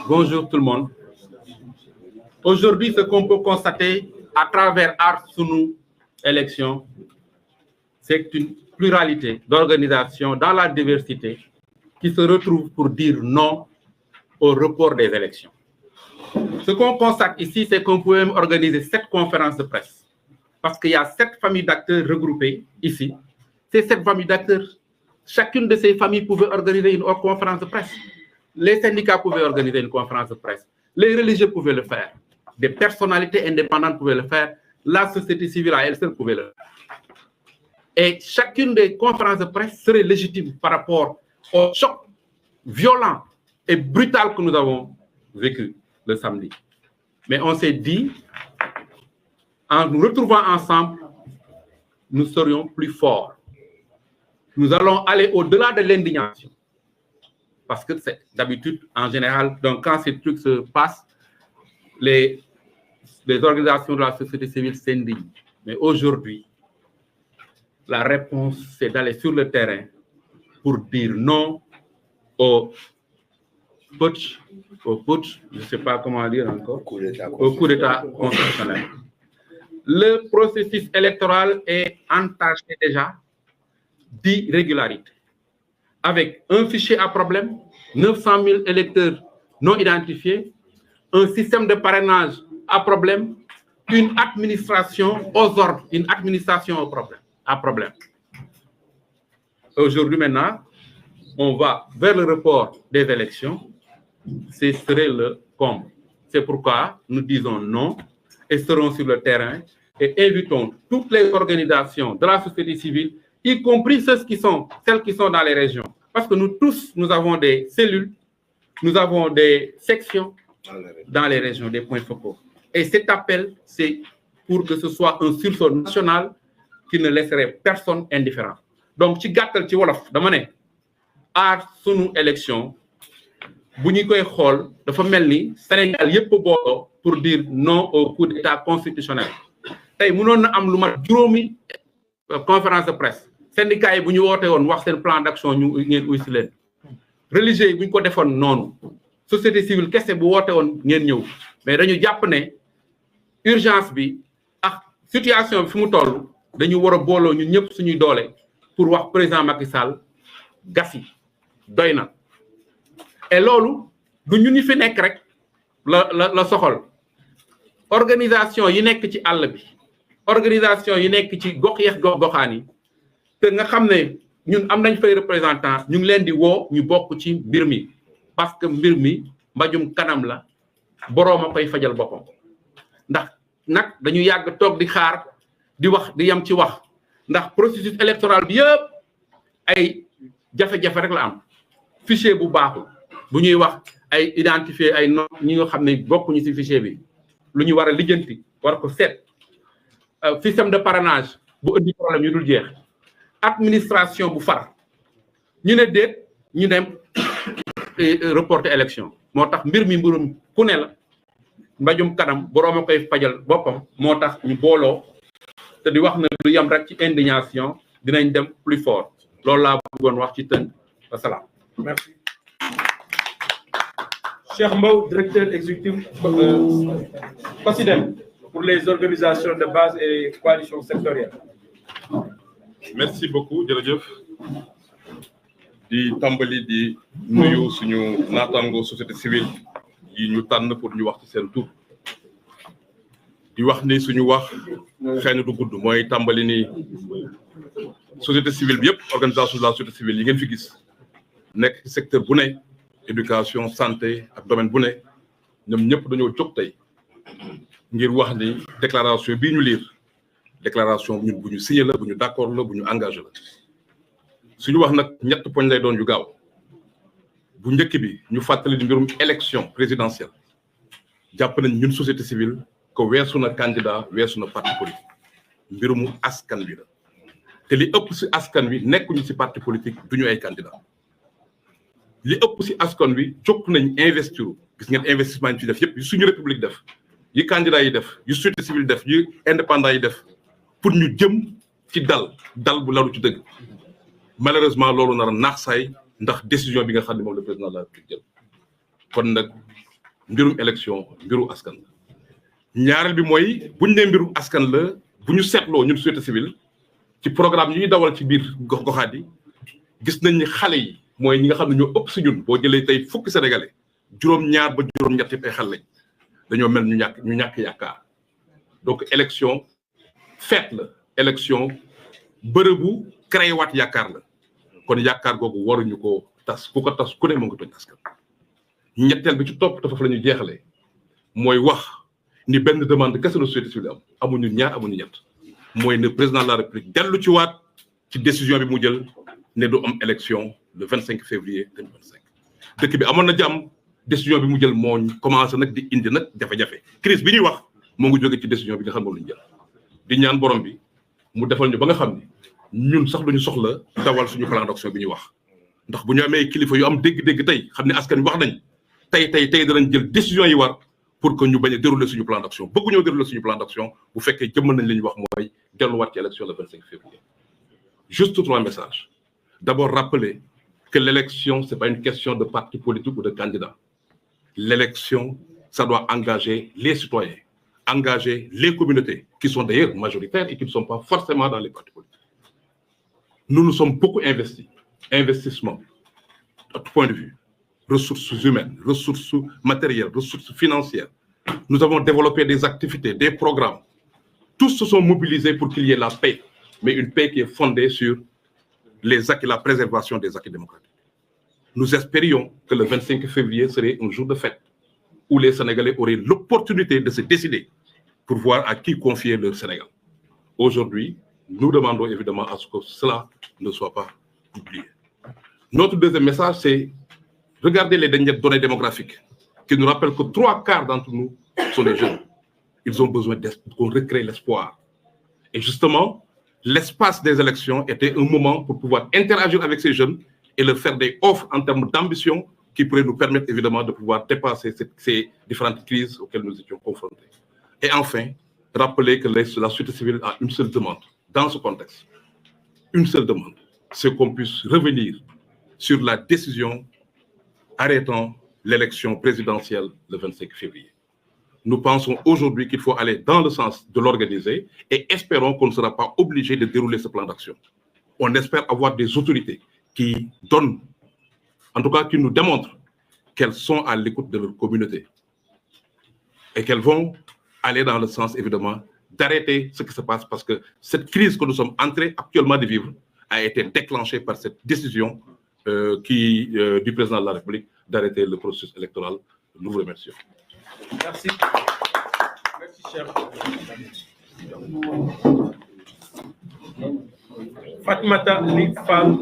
Bonjour tout le monde. Aujourd'hui, ce qu'on peut constater à travers Aar Sunu Élection, c'est une pluralité d'organisations dans la diversité qui se retrouvent pour dire non au report des élections. Ce qu'on constate ici, c'est qu'on peut même organiser 7 conférences de presse. Parce qu'il y a 7 familles d'acteurs regroupées ici. Ces 7 familles d'acteurs, chacune de ces familles pouvait organiser une conférence de presse. Les syndicats pouvaient organiser une conférence de presse. Les religieux pouvaient le faire. Des personnalités indépendantes pouvaient le faire. La société civile à elle seule pouvait le faire. Et chacune des conférences de presse serait légitime par rapport au choc violent et brutal que nous avons vécu le samedi. Mais on s'est dit, en nous retrouvant ensemble, nous serions plus forts. Nous allons aller au-delà de l'indignation. Parce que c'est d'habitude, en général, donc quand ces trucs se passent, les organisations de la société civile s'indignent. Mais aujourd'hui, la réponse, c'est d'aller sur le terrain pour dire non au putsch, je ne sais pas comment dire encore, au coup d'État constitutionnel. Le processus électoral est entaché déjà d'irrégularité, avec un fichier à problème, 900 000 électeurs non identifiés, un système de parrainage à problème, une administration aux ordres, une administration à problème. Aujourd'hui maintenant, on va vers le report des élections. Ce serait le comble. C'est pourquoi nous disons non et serons sur le terrain et invitons toutes les organisations de la société civile, y compris celles qui sont dans les régions. Parce que nous tous, nous avons des cellules, nous avons des sections dans les régions, des points focaux. Et cet appel, c'est pour que ce soit un sursaut national qui ne laisserait personne indifférent. Donc, ci gàttal ci wolof dama ne Aar Sunu Élection bu ñu koy xool dafa mel ni Sénégal yëpp booloo pour dire non au coup d'État constitutionnel. Tey mënoon na am lu mat juróomi conférence de presse syndicats yi bu ñu woote woon wax seen plan d'action ñu ngeen uy si leen religieux yi bu ñu ko defoon noonu société civile kese bu woote woon ngeen ñëw mais dañu jàpp ne urgence bi ak situation bi fi mu toll dañu war a booloo ñun ñëpp suñuy doole pour wax président Macky Sall gas yi doy na. Et loolu du ñu ñu fi nekk rek la soxal organisation yi nekk ci àll bi organisation yi nekk ci goxaan yi te nga xam ne ñun am nañ fay représentant ñu ngi leen di woo ñu bokk ci mbir mi parce que mbir mi mbajum kanam la boroom a koy fajal boppam ndax nag dañu yàgg toog di xaar di wax di yem ci wax ndax processus électoral bi yëpp ay jafe-jafe rek la am fichier bu baaxul bu ñuy wax ay identifier ay non ñi nga xam ne bokkuñu ci fichier bi lu ñu war a lijjanti war ko seet système de parrainage bu indi problème yu dul jeex administration bu far ñu ne déet ñu dem reporter élection moo tax mbir mi mbirum ku ne la mbajum kanam boroom a koy fajal boppam moo tax ñu booloo te di wax na du yem rek ci indignation dinañ dem plus fort loolu laa bëggoon wax ci tënk wasalaam. Merci. Cheikh Mbow, directeur exécutif COSIDEM pour les organisations de base et coalitions sectorielles. Merci beaucoup jërëjëf di tàmbali di nuyu suñu naataango société civile yi ñu tànn pour ñu wax ci seen tur di wax ni suñu wax xëy na du gudd mooy tàmbali ni société civile bi yëpp organisation de la société civile yi ngeen fi gis nekk ci secteur bu ne éducation santé ak domaine bu ne ñoom ñëpp dañoo jóg tey ngir wax ni déclaration bii ñu lire déclaration ñun bu ñu signé la bu ñu d'accord la bu ñu engagé la suñu wax nag ñett poñ lay doon yu gaaw bu njëkk bi ñu fàttali di mbirum élection présidentielle jàpp nañ ñun société civile ko weesu na candidat weesu na parti politique mbirumu askan wi la te li ëpp ci askan wi nekkuñu ci parti politique duñu ay candidat li ëpp ci askan wi jóg nañ investir gis ngeen investissement yi ci def yëpp yu suñu république def yi candidat yi def yu société civile def yu indépendant yi def pour ñu jëm ci dal bu lalu ci dëgg malheureusement loolu nar a naax saay ndax décision bi nga xam ne moom le président de la République jël kon nag mbirum élection mbiru askan la ñaareel bi mooy buñ ne mbiru askan la bu ñu seetloo ñun société civile ci programme yi ñuy dawal ci biir gox-goxaat yi gis nañ ni xale yi mooy ñi nga xam ne ñoo ëpp si ñun boo jëlee tey fukki sénégalais juróom-ñaar ba juróom-ñett yëpp ay xale lañ dañoo mel ñu ñàkk yaakaar donc élection fête la élection bërëbu créé waat yaakaar la kon yaakaar googu waruñu ko tas ku ko tas ku ne moo ngi tooñ askan ñetteel bi ci topp te foofu la ñuy jeexalee mooy wax ni benn demande kese la société civile am amuñu ñaar amuñu ñett mooy ne président de la république dellu ci waat ci décision bi mu jël ne du am élection le 25 février 2025 dëkk bi amoon na jàmm décision bi mu jël moo commencé nag di indi nag jafe-jafe crise bi ñuy wax moo ngi jóge ci décision bi nga xam moom lañu jël di ñaan borom bi mu defal ñu ba nga xam ni ñun sax duñu soxla dawal suñu plan d'action bi ñuy wax ndax bu ñu amee kilifa yu am dégg-dégg tey xam ne askan wi wax nañ tey danañ jël décision yi war pour que ñu bañ a dérouler suñu plan d'action bëgguñoo dérouler suñu plan d'action bu fekkee jëmmal nañ li ñu wax mooy delluwaat ci élection le 25 février. Juste 3 messages. D'abord, rappeler que l'élection, ce n'est pas une question de parti politique ou de candidat. L'élection, ça doit engager les citoyens, engager les communautés, qui sont d'ailleurs majoritaires et qui ne sont pas forcément dans les partis politiques. Nous nous sommes beaucoup investis. Investissement, à tout point de vue. Ressources humaines, ressources matérielles, ressources financières. Nous avons développé des activités, des programmes. Tous se sont mobilisés pour qu'il y ait la paix, mais une paix qui est fondée sur les acquis, la préservation des acquis démocratiques. Nous espérions que le 25 février serait un jour de fête où les Sénégalais auraient l'opportunité de se décider pour voir à qui confier leur Sénégal. Aujourd'hui, nous demandons évidemment à ce que cela ne soit pas oublié. Notre deuxième message, c'est regarder les dernières données démographiques qui nous rappellent que 3/4 d'entre nous sont des jeunes. Ils ont besoin qu'on recrée l'espoir. Et justement, l'espace des élections était un moment pour pouvoir interagir avec ces jeunes et leur faire des offres en termes d'ambition qui pourraient nous permettre évidemment de pouvoir dépasser ces différentes crises auxquelles nous étions confrontés. Et enfin, rappeler que la société civile a une seule demande dans ce contexte. Une seule demande, c'est qu'on puisse revenir sur la décision arrêtant l'élection présidentielle le 25 février. Nous pensons aujourd'hui qu'il faut aller dans le sens de l'organiser et espérons qu'on ne sera pas obligé de dérouler ce plan d'action. On espère avoir des autorités qui donnent, en tout cas qui nous démontrent qu'elles sont à l'écoute de leur communauté et qu'elles vont aller dans le sens, évidemment, d'arrêter ce qui se passe parce que cette crise que nous sommes en train actuellement de vivre a été déclenchée par cette décision du président de la République d'arrêter le processus électoral. Nous vous remercions. Merci. Merci, cher. Fatmata Ly Fall.